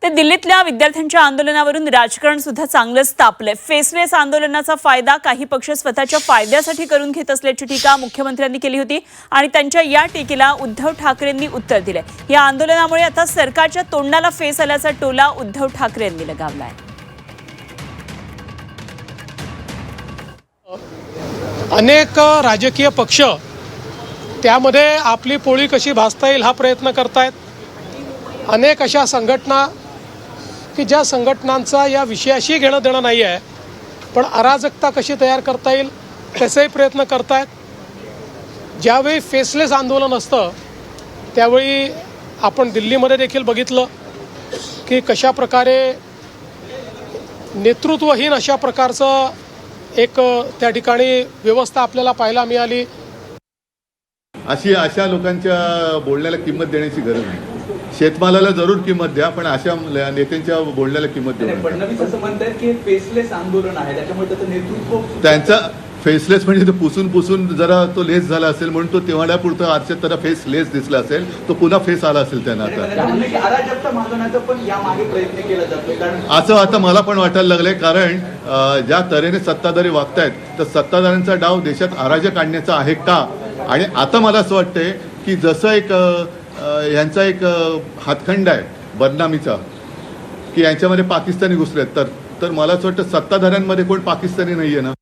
ते दिल्लीतल्या विद्यार्थ्यांच्या आंदोलनावरून राजकारण सुद्धा चांगलंच तापलंय। फेसलेस आंदोलनाचा फायदा काही पक्ष स्वतःच्या फायद्यासाठी करून घेत असल्याची टीका मुख्यमंत्र्यांनी केली होती आणि त्यांच्या या टीकेला उद्धव ठाकरेंनी उत्तर दिले। या आंदोलनामुळे आता सरकारच्या तोंडाला फेस आल्याचा टोला उद्धव ठाकरे यांनी लगावलाय। अनेक राजकीय पक्ष त्यामध्ये आपली पोळी कशी भासता येईल हा प्रयत्न करतायत। अनेक अशा संघटना की ज्या संघटनांचा या विषयाशी घेणं देणं नाही आहे, पण अराजकता कशी तयार करता येईल त्याचाही प्रयत्न करतायत। ज्यावेळी फेसलेस आंदोलन असतं त्यावेळी आपण दिल्लीमध्ये देखील बघितलं की कशा प्रकारे नेतृत्वहीन अशा प्रकारचं एक त्या ठिकाणी व्यवस्था आपल्याला पाहायला मिळाली। अशा लोकांच्या बोलण्याला किंमत देण्याची गरज नाही। शेतमालाला जरूर किंमत द्या, पण अशा नेत्यांच्या बोलण्याला किंमत देऊ नका। फडणवीस असं म्हणतात की फेसलेस आंदोलन आहे, त्याच्यामुळे त्याचं नेतृत्व त्यांचा फेसलेस म्हणजे तो पुसून जरा तो लेस झाला असेल म्हणून तो तेवढ्यापुरतं आजच्या त्याला फेस लेस दिसला असेल, तो पुन्हा फेस आला असेल त्यांना। आता अराजकता मागवण्याचा पण यामागे प्रयत्न केला जातो, कारण असं आता मला पण वाटायला लागलंय, कारण ज्या तऱ्हेने सत्ताधारी वागतायत तर सत्ताधाऱ्यांचा डाव देशात अराजक आणण्याचा आहे का? आणि आता मला असं वाटतंय की जसं एक यांचा एक हातखंड आहे बदनामीचा की यांच्यामध्ये पाकिस्तानी घुसलेत, तर मला असं वाटतं सत्ताधाऱ्यांमध्ये कोण पाकिस्तानी नाहीये ना।